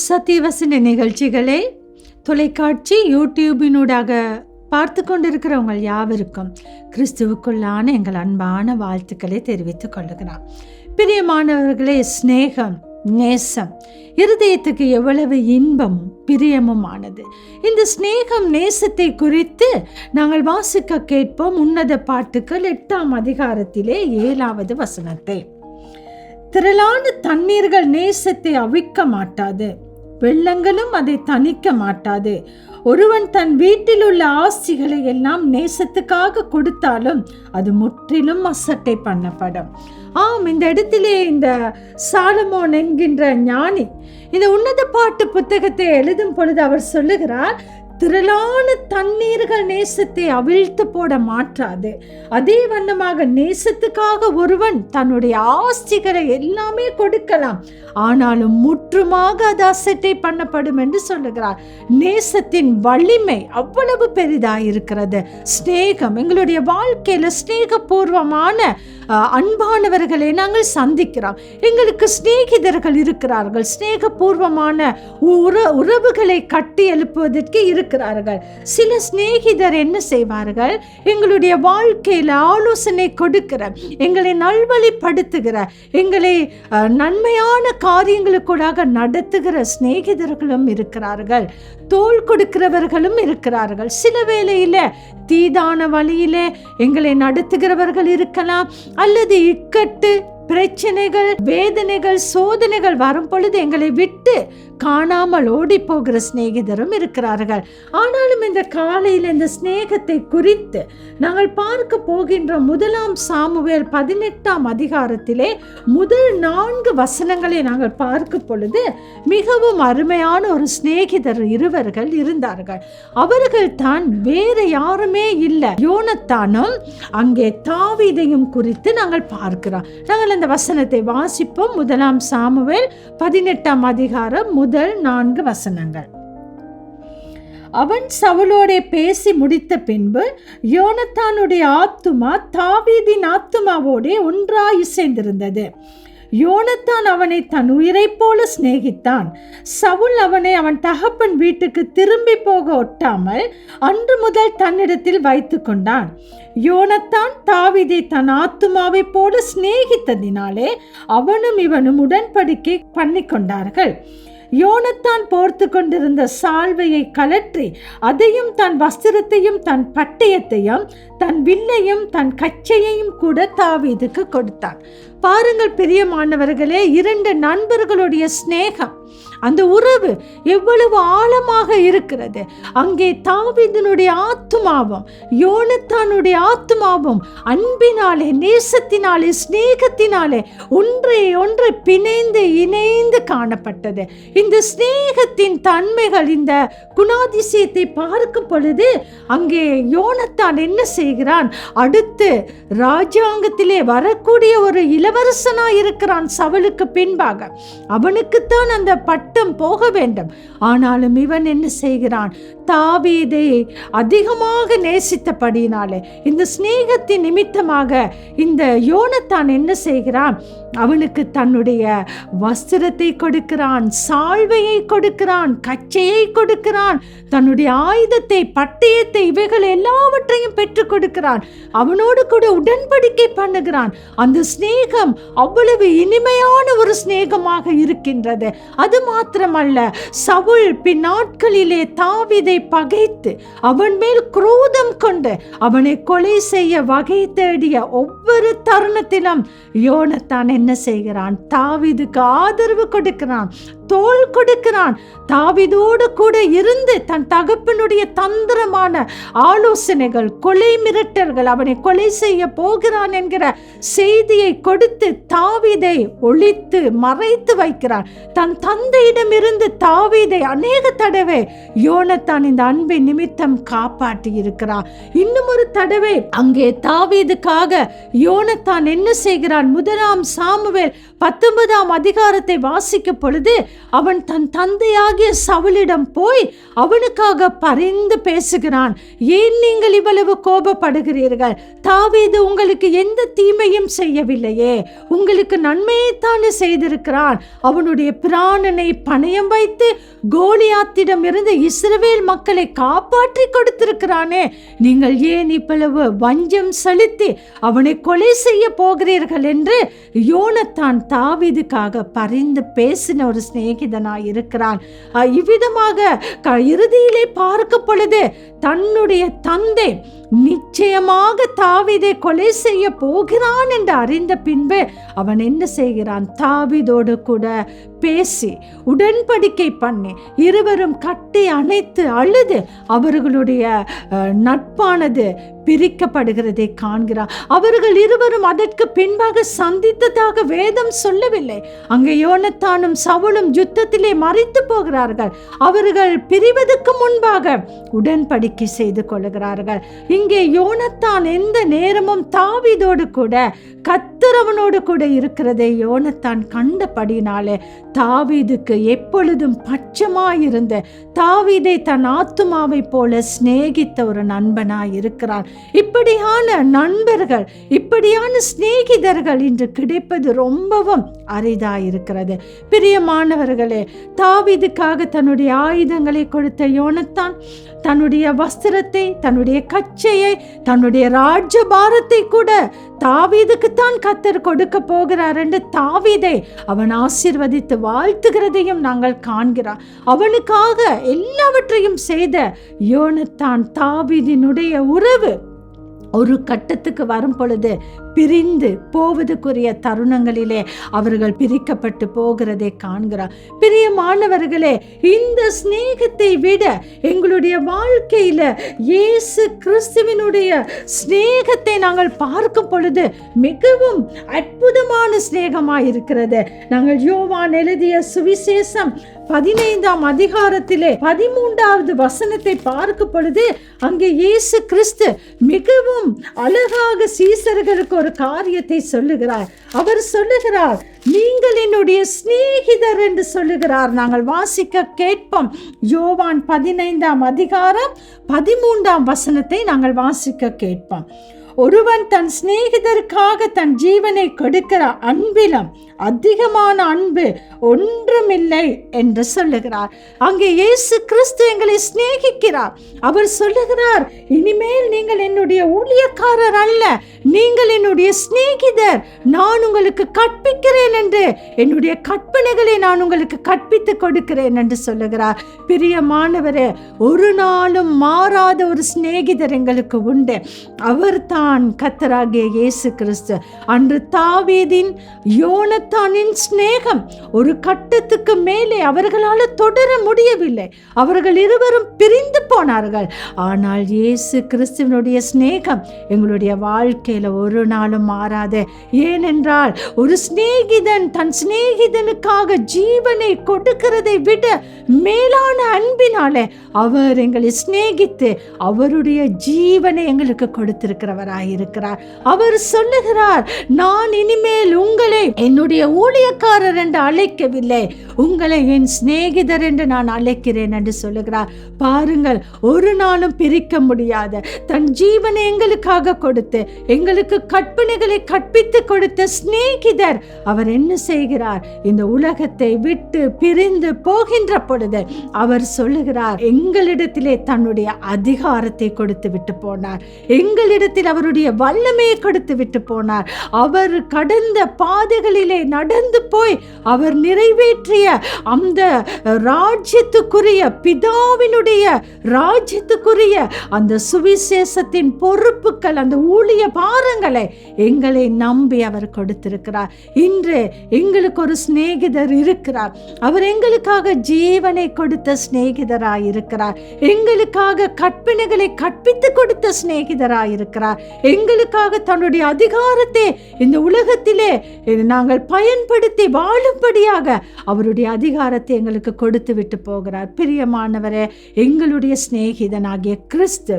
சத்தியவசன நிகழ்ச்சிகளை தொலைக்காட்சி யூடியூபினூடாக பார்த்து கொண்டிருக்கிறவங்க யாவருக்கும் கிறிஸ்துவுக்குள்ளான எங்கள் அன்பான வாழ்த்துக்களை தெரிவித்துக் கொள்ளுகிறோம். பிரியமானவர்களே, ஸ்நேகம், நேசம் இருதயத்துக்கு எவ்வளவு இன்பமும் பிரியமுமானது. இந்த ஸ்நேகம் நேசத்தை குறித்து நாங்கள் வாசிக்க கேட்போம். உன்னத பாட்டுக்கள் 8ஆம் அதிகாரத்திலே 7வது வசனத்தை. திரளான தண்ணீர்கள் நேசத்தை அவிக்க மாட்டாது, வெள்ளங்களும் அதை தணிக்க மாட்டாது. ஒருவன் தன் வீட்டில் உள்ள ஆஸ்திகளை எல்லாம் நேசத்துக்காக கொடுத்தாலும் அது முற்றிலும் அசட்டை பண்ணப்படும். இந்த இடத்திலே இந்த சாலமோன் என்கின்ற ஞானி இந்த உன்னத பாட்டு புத்தகத்தை எழுதும் பொழுது அவர் சொல்லுகிறார், திரளான தண்ணீர்கள் நேசத்தை அவிழ்த்து போட மாட்டாது. அதே வண்ணமாக நேசத்துக்காக ஒருவன் தன்னுடைய ஆஸ்திகளை எல்லாமே கொடுக்கலாம், ஆனாலும் முற்றுமாக அது அசட்டை பண்ணப்படும் என்று சொல்லுகிறார். நேசத்தின் வலிமை அவ்வளவு பெரிதாயிருக்கிறது. ஸ்நேகம், எங்களுடைய வாழ்க்கையில ஸ்நேகபூர்வமான அன்பானவர்களை நாங்கள் சந்திக்கிறோம். எங்களுக்கு சிநேகிதர்கள் இருக்கிறார்கள், ஸ்நேகபூர்வமான உறவுகளை கட்டி எழுப்புவதற்கு இருக்கிறார்கள். சில சிநேகிதர் என்ன செய்வார்கள், எங்களுடைய வாழ்க்கையில ஆலோசனை கொடுக்கிற, எங்களை நல்வழிப்படுத்துகிற, எங்களை நன்மையான காரியங்களுக்கூடாக நடத்துகிற சிநேகிதர்களும் இருக்கிறார்கள், தோள் கொடுக்கிறவர்களும் இருக்கிறார்கள். சில வேளையில தீதான வழியில எங்களை நடத்துகிறவர்கள் இருக்கலாம், அல்லது இக்கட்டு, பிரச்சனைகள், வேதனைகள், சோதனைகள் வரும் பொழுது எங்களை விட்டு காணாமல் ஓடி போகிற சிநேகிதரும் இருக்கிறார்கள். ஆனாலும் இந்த காலையில் இந்த சிநேகத்தை குறித்து நாங்கள் பார்க்க போகின்ற 1 சாமுவேல் 18ஆம் அதிகாரத்திலே முதல் 4 வசனங்களை நாங்கள் பார்க்கும் பொழுது மிகவும் அருமையான ஒரு சிநேகிதர் இருவர்கள் இருந்தார்கள். அவர்கள் தான் வேறு யாருமே இல்லை, யோனத்தானும் அங்கே தாவீதையும் குறித்து நாங்கள் பார்க்கிறோம். நாங்கள் அந்த வசனத்தை வாசிப்போம். 1 சாமுவேல் 18ஆம் அதிகாரம் முதல் 4 வசனங்கள். அவன் சவுலோடே பேசி முடித்த பின்பு யோனத்தானுடைய ஆத்துமா தாவீதின் ஆத்துமாவோடே ஒன்றாய் இசைந்திருந்தது. யோனத்தான் அவனை தன் உயிரை போல சிநேகித்தான். சவுல் அவனை அவன் தகப்பன் வீட்டுக்கு திரும்பி போக ஒட்டாமல் அன்று முதல் தன்னிடத்தில் வைத்து கொண்டான். யோனத்தான் தாவீதை தன் ஆத்துமாவை போல சிநேகித்ததினாலே அவனும் இவனும் உடன்படிக்கை பண்ணி கொண்டார்கள். யோனத்தான் போர்த்து கொண்டிருந்த சால்வையை கலற்றி அதையும் தன் வஸ்திரத்தையும் தன் பட்டயத்தையும் தன் வில்லையும் தன் கச்சையையும் கூட தாவீதுக்கு கொடுத்தான். பாருங்கள் பிரியமானவர்களே, 2 நண்பர்களுடைய சிநேகம், அந்த உறவு எவ்வளவு ஆழமாக இருக்கிறது. அங்கே தாவீதினுடைய ஆத்துமாவும் யோனத்தானுடைய ஆத்துமாவும் அன்பினாலே, நேசத்தினாலே, சிநேகத்தினாலே ஒன்றை பிணைந்து இணைந்து காணப்பட்டது. இந்த சிநேகத்தின் தன்மைகள், இந்த குணாதிசயத்தை பார்க்கும் பொழுது அங்கே யோனத்தான் என்ன செய்கிறான், அடுத்து ராஜாங்கத்திலே வரக்கூடிய ஒரு இளவரசனாய் இருக்கிறான். சவுலுக்கு பின்பாக அவனுக்குத்தான் அந்த பட்டம் போக வேண்டும். ஆனாலும் இவன் என்ன செய்கிறான், தாவீதை அதிகமாக நேசித்தபடியினாலே இந்த சிநேகத்தின் நிமித்தமாக இந்த யோனத்தான் என்ன செய்கிறான், அவனுக்கு தன்னுடைய வஸ்திரத்தை கொடுக்கிறான், சால்வையை கொடுக்கிறான், கச்சையை கொடுக்கிறான், தன்னுடைய ஆயுதத்தை, பட்டயத்தை, இவைகள் எல்லாவற்றையும் பெற்றுக் கொடுக்கிறான். அவனோடு கூட உடன்படிக்கை பண்ணுகிறான். அந்த சிநேகம் அவ்வளவு இனிமையான ஒரு சிநேகமாக இருக்கின்றது. அது மாத்திரமல்ல, சவுல் பின்னாட்களிலே தாவீதை பகைத்து அவன் மேல் குரோதம் கொண்டு அவனை கொலை செய்ய வகை தேடிய ஒவ்வொரு தருணத்திலும் யோனத்தான் என்ன செய்கிறான், தாவீதுக்கு ஆதரவு கொடுக்கிறான், தோள் கொடுக்கிறான். தாவீதோடு கூட இருந்து தன் தகப்பனுடைய தந்திரமான ஆலோசனைகள், கொலை மிரட்டல்கள், அவனை கொலை செய்ய போகிறான் என்கிற செய்தியை கொடுத்து தாவீதை ஒளித்து மறைத்து வைக்கிறான். தன் தந்தையிடம் இருந்து தாவீதை அநேக தடவை யோனத்தான் இந்த அன்பின் நிமித்தம் காப்பாற்றி இருக்கிறான். இன்னும் ஒரு தடவை அங்கே தாவீதுக்காக யோனத்தான் என்ன செய்கிறான், 1 சாமுவேல் 19ஆம் அதிகாரத்தை வாசிக்கும் பொழுது அவன் தன் தந்தையாகிய சவுலிடம் போய் அவனுக்காக பரிந்து பேசுகிறான். ஏன் நீங்கள் இவ்வளவு கோபப்படுகிறீர்கள்? தாவீது உங்களுக்கு எந்த தீமையும் செய்யவில்லையே, உங்களுக்கு நன்மையைத்தானே செய்திருக்கிறான். அவனுடைய பிராணனை பணயம் வைத்து கோலியாத்திடம் இருந்து இஸ்ரவேல் மக்களை காப்பாற்றி கொடுத்திருக்கிறானே, நீங்கள் ஏன் இவ்வளவு வஞ்சம் செலுத்தி அவனை கொலை செய்ய போகிறீர்கள் என்று யோனத்தான் தாவீதுக்காக பரிந்து பேசின ஒரு சிநேகிதனாய் இருக்கிறான். இவ்விதமாக இறுதியிலே பார்க்கும் பொழுது தன்னுடைய தந்தை நிச்சயமாக தாவீதை கொலை செய்ய போகிறான் என்று அறிந்த பின்பு அவன் என்ன செய்கிறான்? தாவீதோடு கூட பேசி உடன்படிக்கை பண்ணி இருவரும் கட்டி அணைத்து அழுது அவர்களுடைய நட்பானது பிரிக்கப்படுகிறதை காண்கிறார். அவர்கள் இருவரும் அதற்கு பின்பாக சந்தித்ததாக வேதம் சொல்லவில்லை. அங்கே யோனத்தானும் சவுலும் யுத்தத்திலே மரித்து போகிறார்கள். அவர்கள் பிரிவதற்கு முன்பாக உடன்படிக்கை செய்து கொள்கிறார்கள். இங்கே யோனத்தான் எந்த நேரமும் தாவீதோடு கூட கர்த்தர் அவனோடு கூட இருக்கிறதை யோனத்தான் கண்டபடினாலே தாவீதுக்கு எப்பொழுதும் பட்சமாயிருந்த, தாவீதை தன் ஆத்துமாவை போல சிநேகித்த ஒரு நண்பனாய் இருக்கிறான். இப்படியான நண்பர்கள், இப்படியான சிநேகிதர்கள் இன்று கிடைப்பது ரொம்பவும் அரிதாயிருக்கிறது. பிரியமானவர்களே, தாவீதுக்காக தன்னுடைய ஆயுதங்களை கொடுத்த யோனத்தான் தன்னுடைய வஸ்திரத்தை, தன்னுடைய கச்சையை, தன்னுடைய ராஜ்யபாரத்தை கூட தாவீதுக்குத்தான் கர்த்தர் கொடுக்க போகிறார் என்று தாவீதை அவன் ஆசீர்வதித்து வாழ்த்துகிறதையும் நாங்கள் காண்கிறோம். அவனுக்காக எல்லாவற்றையும் செய்த யோனத்தான் தாவீதினுடைய உறவு ஒரு கட்டத்துக்கு வரும் பொழுது பிரிந்து போவதுக்குரிய தருணங்களிலே அவர்கள் பிரிக்கப்பட்டு போகிறதை காண்கிறார். பிரியமானவர்களே, இந்த சிநேகத்தை விட எங்களுடைய வாழ்க்கையில இயேசு கிறிஸ்துவினுடைய சிநேகத்தை நாங்கள் பார்க்கும் பொழுது மிகவும் அற்புதமான சிநேகமாய் இருக்கிறது. நாங்கள் யோவான் எழுதிய சுவிசேஷம் 15ஆம் அதிகாரத்திலே 13வது வசனத்தை பார்க்கும் பொழுது அங்கே இயேசு கிறிஸ்து மிகவும் அழகாக சீசர்களுக்கு ஒரு காரியத்தை சொல்லுகிறார். அவர் சொல்லுகிறார், நீங்கள் என்னுடைய சிநேகிதர் என்று சொல்லுகிறார். நாங்கள் வாசிக்க கேட்போம். யோவான் 15ஆம் அதிகாரம் 13ஆம் வசனத்தை நாங்கள் வாசிக்க கேட்போம். ஒருவன் தன் சிநேகிதருக்காக தன் ஜீவனை கொடுக்கிற அன்பிலும் அதிகமான அன்பு ஒன்றுமில்லை என்று சொல்லுகிறார். அங்கே இயேசு கிறிஸ்து எங்களை சிநேகிக்கிறார். அவர் சொல்லுகிறார், இனிமேல் நீங்கள் என்னுடைய ஊழியக்காரர் அல்ல, நீங்கள் என்னுடைய சிநேகிதர். நான் உங்களுக்கு கற்பிக்கிறேன் என்று, என்னுடைய கற்பனைகளை நான் உங்களுக்கு கற்பித்து கொடுக்கிறேன் என்று சொல்லுகிறார். பிரியமானவரே, ஒரு நாளும் மாறாத ஒரு சிநேகிதர் எங்களுக்கு உண்டு. அவர் தான் கர்த்தராகிய இயேசு கிறிஸ்து. அன்று தாவீதின் யோனத்தானின் சிநேகம் ஒரு கட்டத்துக்கு மேலே அவர்களால் தொடர முடியவில்லை. அவர்கள் இருவரும் பிரிந்து போனார்கள். ஆனால் இயேசு கிறிஸ்துவினுடைய சிநேகம் எங்களுடைய வாழ்க்கையில ஒரு நாளும் மாறாது. ஏனென்றால் ஒரு சிநேகிதன் தன் சிநேகிதனுக்காக ஜீவனை கொடுக்கிறதை விட மேலான அன்பினாலே அவர் எங்களை சிநேகித்து அவருடைய ஜீவனை எங்களுக்கு கொடுத்திருக்கிறவராய் இருக்கிறார். அவர் சொல்லுகிறார், நான் இனிமேல் உங்களை என்னுடைய ஊழியக்காரர் என்று அழைக்கவில்லை, உங்களை என் சிநேகிதர் என்று நான் அழைக்கிறேன் என்று சொல்லுகிறார். பாருங்கள், ஒரு நாளும் பிரிக்க முடியாத தன் ஜீவனை எங்களுக்காக கொடுத்து எங்களுக்கு கற்பனைகளை கற்பித்து கொடுத்த சிநேகிதர் அவர் என்ன செய்கிறார்? இந்த உலகத்தை விட்டு பிரிந்து போகின்ற பொழுது அவர் சொல்லுகிறார், எங்களிடத்திலே தன்னுடைய அதிகாரத்தை கொடுத்து விட்டு போனார், எங்களிடத்தில் அவருடைய வல்லமையை கொடுத்து விட்டு போனார். அவர் கடந்த பாதைகளிலே நடந்து போய் அவர் நிறைவேற்றிய அந்த ராஜ்யத்துக்குரிய, பிதாவினுடைய ராஜ்யத்துக்குரிய அந்த சுவிசேஷத்தின் பொறுப்புகள், அந்த ஊழிய பாரங்களை எங்களை நம்பி அவர் கொடுத்திருக்கிறார். இன்று எங்களுக்கு ஒரு சிநேகிதர் இருக்கிறார். அவர் எங்களுக்காக ஜீவனை கொடுத்த சிநேகிதராய் இருக்கிறார். எங்களுக்காக கற்பனைகளை கற்பித்து கொடுத்த சிநேகிதராய் இருக்கிறார். எங்களுக்காக தன்னுடைய அதிகாரத்தை இந்த உலகத்திலே நாங்கள் பயன்படுத்தி வாழும்படியாக அவருடைய அதிகாரத்தை எங்களுக்கு கொடுத்து விட்டு போகிறார். பிரியமானவரே, எங்களுடைய சிநேகிதனாகிய கிறிஸ்து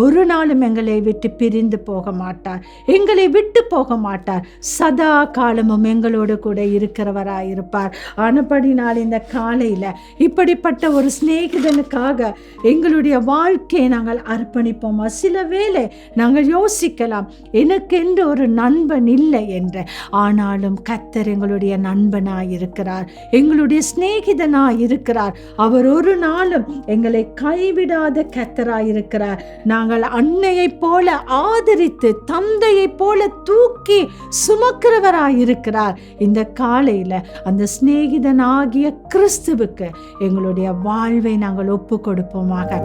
ஒரு நாளும் எங்களை விட்டு பிரிந்து போக மாட்டார், எங்களை விட்டு போக மாட்டார். சதா காலமும் எங்களோடு கூட இருக்கிறவராயிருப்பார். ஆனபடினால் இந்த காலையில் இப்படிப்பட்ட ஒரு சிநேகிதனுக்காக எங்களுடைய வாழ்க்கையை நாங்கள் அர்ப்பணிப்போமா? சில வேளை நாங்கள் யோசிக்கலாம், எனக்கென்று ஒரு நண்பன் இல்லை என்று. ஆனாலும் கர்த்தர் எங்களுடைய நண்பனாய் இருக்கிறார், எங்களுடைய சிநேகிதனாய் இருக்கிறார். அவர் ஒரு நாளும் எங்களை கைவிடாத கர்த்தராய் இருக்கிறார். நாங்கள் அன்னையை போல ஆதரித்து தந்தையை போல தூக்கி சுமக்கிறவராய் இருக்கிறார். இந்த காலையில் அந்த சிநேகிதனாகிய கிறிஸ்துவுக்கு எங்களுடைய வாழ்வை நாங்கள் ஒப்பு கொடுப்போமாக.